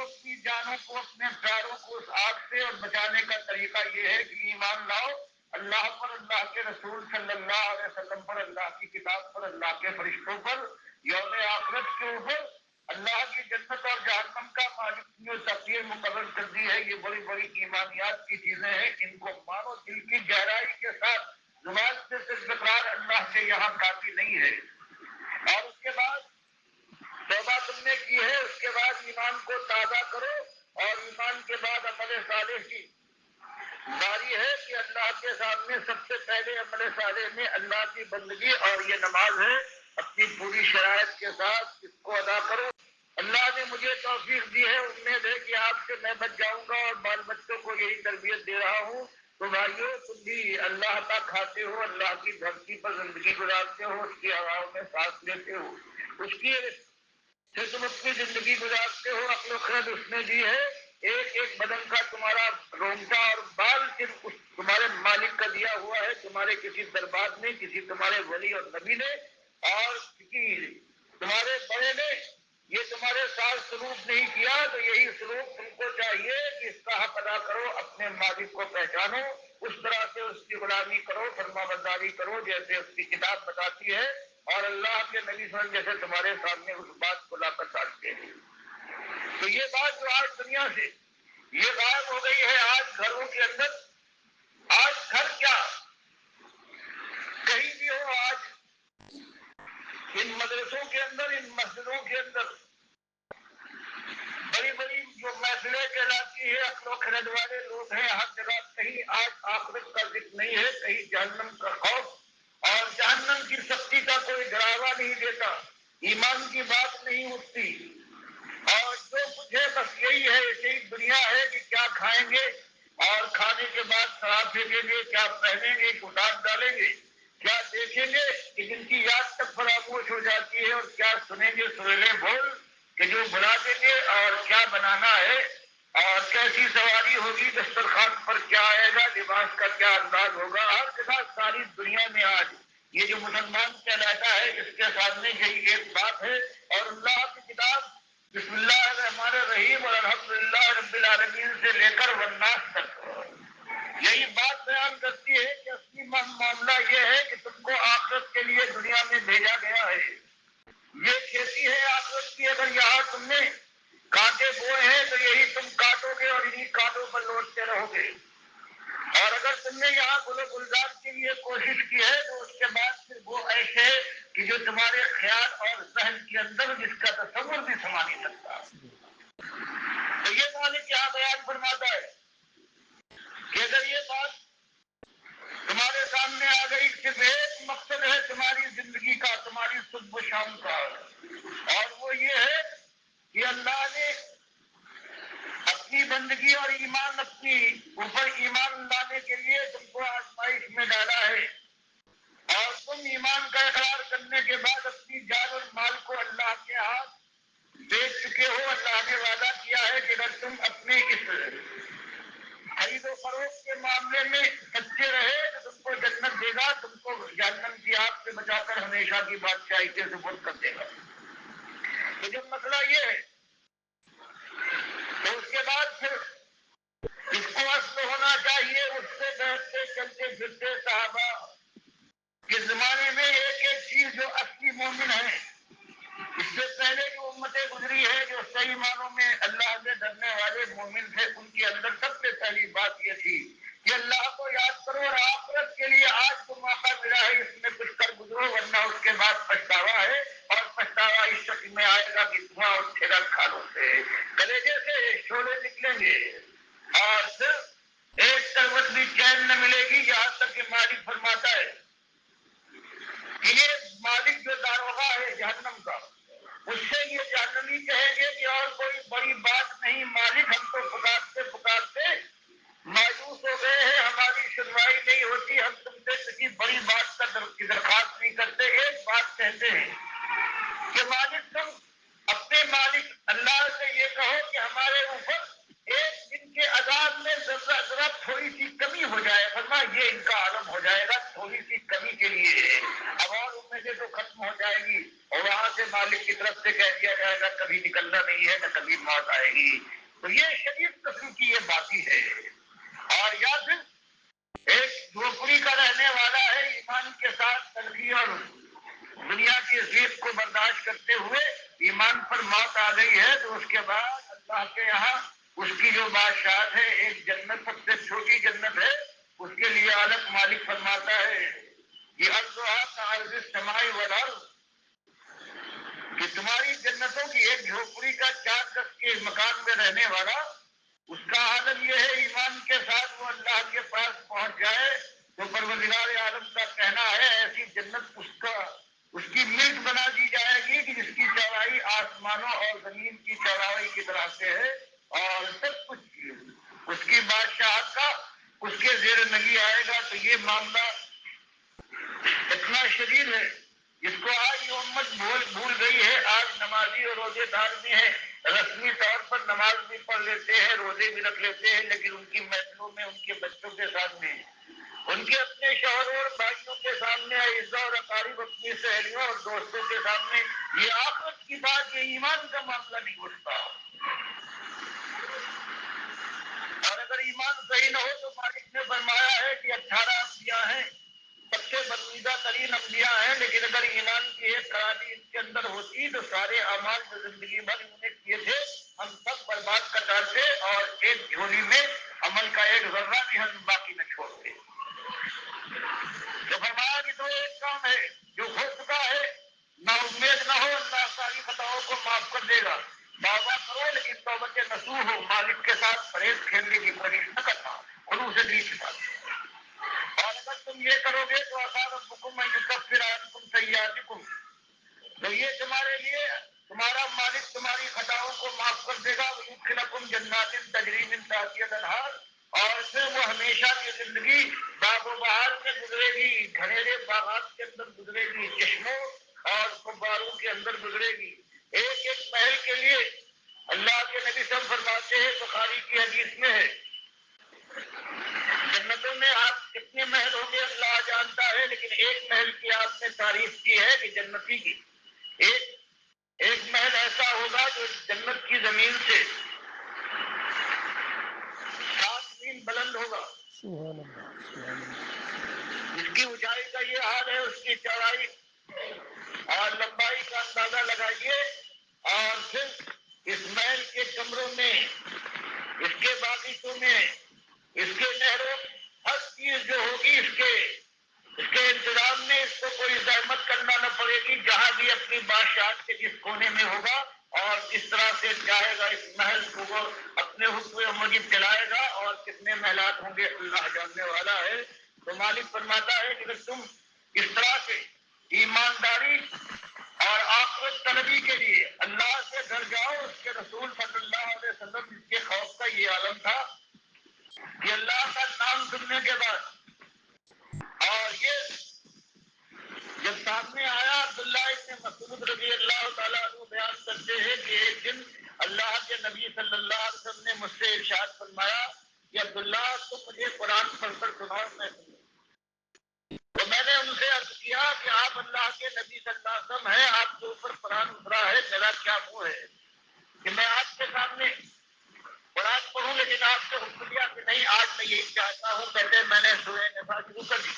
اپنی جانوں کو اپنے پیاروں کو اس آگ سے اور بچانے کا طریقہ یہ ہے کہ ایمان لاؤ اللہ پر, اللہ کے رسول صلی اللہ علیہ وسلم پر, اللہ کی کتاب پر, اللہ کے فرشتوں پر, یوم آخرت کے اوپر, اللہ کی جنت اور جہنم کا مالک جو تقدیر مقرر کر دی ہے. یہ بڑی بڑی ایمانیات کی چیزیں ہیں, ان کو مانو دل کی گہرائی کے ساتھ. زبان سے صرف اقرار اللہ کے یہاں کافی نہیں ہے. اور اس کے بعد توبہ تم نے کی ہے, اس کے بعد ایمان کو تازہ کرو, اور ایمان کے بعد عمل صالح کی باری ہے کہ اللہ کے سامنے سب سے پہلے عمل صالح میں اللہ کی بندگی اور یہ نماز ہے. اپنی پوری شرائط کے ساتھ اس کو ادا کرو. اللہ نے مجھے توفیق دی ہے, امید ہے کہ آپ سے میں بچ جاؤں گا اور بال بچوں کو یہی تربیت دے رہا ہوں. تو بھائیو تم بھی اللہ کا کھاتے ہو, اللہ کی دھرتی پر زندگی گزارتے ہو, اس کی ہواؤں میں سانس لیتے ہو, اس کی سے تم اپنی زندگی گزارتے ہو. عقل و خرد اس نے دی ہے. ایک ایک بدن کا تمہارا رونگٹا اور بال صرف تمہارے مالک کا دیا ہوا ہے, تمہارے کسی دربار نے, کسی تمہارے ولی اور نبی نے, اور کسی تمہارے بڑے نے یہ تمہارے ساتھ سلوک نہیں کیا. تو یہی سلوک تم کو چاہیے کہ اس کا حق ادا کرو, اپنے مالک کو پہچانو, اس طرح سے اس کی غلامی کرو, فرما برداری کرو جیسے اس کی کتاب بتاتی ہے, اور اللہ کے نبی صلی اللہ علیہ وسلم جیسے تمہارے سامنے اس بات کو لا کر ڈالتے ہیں. تو یہ بات جو آج دنیا سے یہ غائب ہو گئی ہے, آج گھروں کے اندر, آج گھر کیا کہیں بھی ہو, آج ان مدرسوں کے اندر, ان مسجدوں کے اندر بڑی بڑی جو محفلیں کہلاتی ہے, عقل و خرد والے لوگ ہیں, ہر جگہ کہیں آج آخرت کا ذکر نہیں ہے, کہیں جہنم کا خوف اور جہنم کی سختی کا کوئی ڈراوا نہیں دیتا, ایمان کی بات نہیں اٹھتی. اور جو کچھ ہے بس یہی ہے, یہی دنیا ہے کہ کیا کھائیں گے اور کھانے کے بعد شراب پھینکیں گے, کیا پہنیں گے, کتاب ڈالیں گے, کیا دیکھیں گے کہ جن کی یاد تک فراموش ہو جاتی ہے, اور کیا سنیں گے سریلے بول کہ جو بلا دیں گے, اور کیا بنانا ہے, اور کیسی سواری ہوگی, دسترخوان پر کیا آئے گا, لباس کا کیا انداز ہوگا. ہر جگہ ساری دنیا میں آج یہ جو مسلمان کہلاتا ہے اس کے سامنے یہی ایک بات ہے. اور اللہ کی کتاب بسم اللہ الرحمن الرحیم اور الحمدللہ رب العالمین سے لے کر والناس تک یہی بات بیان کرتی ہے کہ اصلی معاملہ یہ ہے کہ تم کو آخرت کے لیے دنیا میں بھیجا گیا ہے. یہ کھیتی ہے آخرت کی, اگر یہاں تم نے کانٹے بوئے ہیں تو یہی تم کاٹو گے اور انہی کانٹوں پر لوٹتے رہو گے. اور اگر تم نے یہاں گل و گلزار کے لیے کوشش کی ہے تو اس کے بعد پھر وہ ایسے کہ جو تمہارے خیال اور ذہن کے اندر جس کا تصور بھی سما نہیں سکتا. تو یہ مالک یہاں بیان فرماتا ہے کہ اگر یہ بات تمہارے سامنے آ گئی, صرف ایک مقصد ہے تمہاری زندگی کا, تمہاری صبح و شام کا, اور وہ یہ ہے کہ اللہ نے اپنی بندگی اور ایمان اپنی اوپر ایمان لانے کے لیے تم کو آزمائش میں ڈالا ہے, اور تم ایمان کا اقرار کرنے کے بعد اپنی جان اور مال کو اللہ کے ہاتھ بیچ چکے ہو. اللہ نے وعدہ کیا ہے کہ اگر تم اپنے اس خرید و فروخت کے معاملے میں سچے رہے تو تم کو جنت دے گا, تم کو جہنم کی آگ سے بچا کر ہمیشہ کی بادشاہی سے سپرد کر دے گا. تو جب مسئلہ یہ ہے تو اس کے بعد پھر اس کو اصل ہونا چاہیے. اس سے بیٹھتے چلتے پھرتے صحابہ کے زمانے میں ایک ایک چیز جو اصلی مومن ہے, اس سے پہلے جو امتیں گزری ہے جو صحیح معنوں میں اللہ سے ڈرنے والے مومن تھے, ان کے اندر سب سے پہلی بات یہ تھی کہ اللہ کو یاد کرو, اور آخرت کے لیے آج جو موقع ملا ہے اس میں کچھ کر گزرو, ورنہ اس کے بعد پچھتاوا ہے. اور پچھتاوا اس شکل میں آئے گا کہ دھواں اور ٹھیلا کھالوں سے کلیجے سے شعلے نکلیں گے, اور پھر ایک کروٹ بھی چین نہ ملے گی. یہاں تک کہ مالک فرماتا ہے کہ یہ مالک جو داروغہ ہے جہنم کا, اس سے یہ جہنمی کہیں گے کہ اور کوئی بڑی بات نہیں مالک, ہم تو پکارتے پکارتے مایوس ہو گئے ہیں, ہماری سنوائی نہیں ہوتی, ہم تم سے کسی بڑی بات کا درخواست نہیں کرتے. ایک بات کہتے ہیں کہ مالک تم اپنے مالک اللہ سے یہ کہو کہ ہمارے اوپر ایک دن کے عذاب میں ذرا تھوڑی سی کمی ہو جائے. فرما یہ ان کا عالم ہو جائے گا, تھوڑی سی کمی کے لیے اب اور امید تو ختم ہو جائے گی, اور وہاں سے مالک کی طرف سے کہہ دیا جائے گا کبھی نکلنا نہیں ہے نہ کبھی موت آئے گی. تو یہ شریف قسم کی یہ باتی ہے. اور یا پھر ایک جھوپڑی کا رہنے والا ہے ایمان کے ساتھ تلخی اور دنیا کی ضیق کو برداشت کرتے ہوئے ایمان پر موت آ گئی ہے تو اس کے بعد اللہ کے یہاں اس کی جو بادشاہت ہے ایک جنت سب سے چھوٹی جنت ہے اس کے لیے الگ مالک فرماتا ہے یہ ارضھا کعرض السماء والارض کہ تمہاری جنتوں کی ایک جھوپڑی کا 4 گز کے مکان میں رہنے والا اس کا عالم یہ ہے ایمان کے ساتھ وہ اللہ کے پاس پہنچ جائے تو پروردگار عالم کا کہنا ہے ایسی جنت اس کی ملک بنا دی جائے گی کہ جس کی چوڑائی آسمانوں اور زمین کی چوڑائی کی طرح سے ہے اور سب کچھ اس کی بادشاہت کا اس کے زیر نگی آئے گا. تو یہ معاملہ اتنا شدید ہے جس کو آج یہ امت بھول گئی ہے. آج نمازی اور روزے دار بھی ہیں, رسمی طور پر نماز بھی پڑھ لیتے ہیں, روزے بھی رکھ لیتے ہیں, لیکن ان کی محفلوں میں ان کے بچوں کے سامنے ان کے اپنے شوہروں اور بھائیوں کے سامنے اعزاء اور اقارب اپنی سہیلیوں اور دوستوں کے سامنے یہ آخرت کی بات یہ ایمان کا معاملہ نہیں اٹھتا. اور اگر ایمان صحیح نہ ہو تو مالک نے فرمایا ہے کہ 18 انبیاء ہیں, سب سے برگزیدہ ترین انبیاء ہیں, لیکن اگر ایمان کی ایک خرابی ان کے اندر ہوتی تو سارے اعمال جو زندگی بھر انہوں نے کیے تھے ہم سب برباد کر ڈالتے اور ایک جھولی میں عمل کا ایک ذرہ بھی ہم باقی نہ چھوڑتے. تو فرمایا کہ تو ایک کام ہے جو ہو چکا ہے نا امید نہ ہو اللہ ساری خطاؤں کو معاف کر دے گا. توبہ کرو لیکن توبہ نصوح ہو, مالک کے ساتھ فریب کھیلنے کی کوشش نہ کرنا, خلوص دل کے ساتھ. اور اگر تم یہ کرو گے تو ربکم ان یکفر عنکم سیئاتکم تو یہ تمہارے لیے تمہارا مالک تمہاری خطاؤں کو معاف کر دے گا. ویدخلکم جنات تجری من تحتها الانہار اور پھر وہ ہمیشہ کی زندگی باغ و بہار میں گزرے گی, گھنیرے باغات کے اندر گزرے گی, چشموں اور فباروں کے اندر گزرے گی. ایک ایک محل کے لیے اللہ کے نبی صلی اللہ علیہ وسلم فرماتے ہیں, بخاری کی حدیث میں ہے, جنتوں میں آپ کتنے محل ہوں گے اللہ جانتا ہے, لیکن ایک محل کی آپ نے تعریف کی ہے کہ جنتی کی ایک محل ایسا ہوگا جو جنت کی زمین سے 7 میل بلند ہوگا. سبحان اللہ, سبحان اللہ. اس کی اونچائی کا یہ حال ہے, اس کی چوڑائی اور لمبائی کا اندازہ لگائیے. اور پھر اس محل کے کمروں میں, اس کے باغیچوں میں, اس کے نہروں, ہر چیز جو ہوگی اس کے انتظام میں اس کو کوئی زحمت کرنا نہ پڑے گی. جہاں بھی اپنی بادشاہت کے جس کونے میں ہوگا اور جس طرح سے چاہے گا اس محل کو وہ اپنے حکم مجید چلائے گا. اور کتنے محلات ہوں گے اللہ جاننے والا ہے. تو مالک فرماتا ہے کہ اگر تم اس طرح سے ایمانداری اور آخرت طلبی کے لیے اللہ سے ڈر جاؤ, اس کے رسول صلی اللہ علیہ وسلم جس کے خوف کا یہ عالم تھا کہ اللہ کا نام سننے کے بعد اور یہ جب سامنے آیا عبداللہ ابن مسعود رضی اللہ تعالیٰ عنہ بیان کرتے ہیں کہ ایک دن اللہ کے نبی صلی اللہ علیہ وسلم نے مجھ سے ارشاد فرمایا کہ عبداللہ تم مجھے قرآن پڑھ کر سناؤ. تو میں نے ان سے عرض کیا کہ آپ اللہ کے نبی صلی اللہ علیہ وسلم ہیں, آپ کے اوپر قرآن اترا ہے, میرا کیا منہ ہے کہ میں آپ کے سامنے قرآن پڑھوں, لیکن آپ سے حکم دیا کہ نہیں آج میں یہی چاہتا ہوں. کہتے میں نے سورہ نساء شروع کر دی,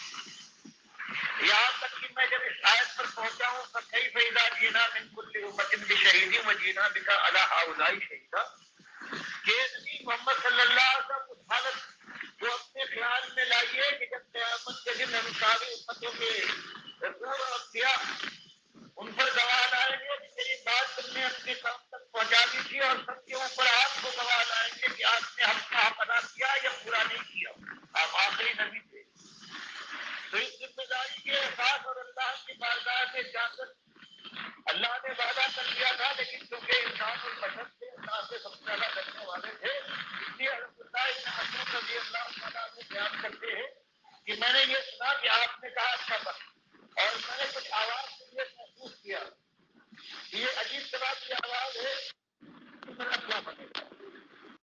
یہاں تک کہ میں جب اس آیت پر پہنچا ہوں فَكَيْفَ إِذَا جِئْنَا مِن كُلِّ أُمَّةٍ بِشَهِيدٍ وَجِئْنَا بِكَ عَلَىٰ هَٰؤُلَاءِ شَهِيدًا کہ نبی محمد صلی اللہ علیہ وسلم اس حالت کو اپنے خیال میں لائیے کہ جب قیامت کے دن ہم ساری امتوں کے رسول اور انبیاء ان پر گواہ لائیں گے کہ تیری بات تم نے اپنے کام تک پہنچا دی تھی, اور سب کے اوپر آپ کو گواہ لائیں گے کہ آپ نے حق کا حق ادا کیا یا پورا نہیں کیا. آپ آخری نبی تھے. تو اس ذمہ داری کے احساس اور اللہ کی بارگاہ سے جا کر اللہ نے وعدہ کر دیا تھا, لیکن چونکہ انسان اور بشر سے اللہ سے سب سے زیادہ کرنے والے تھے, اس لیے حضرت اللہ ابن مسعود رضی اللہ تعالیٰ عنہ بیان کرتے ہیں کہ میں نے یہ سنا کہ آپ نے کہا اچھا بس, اور میں نے کچھ آواز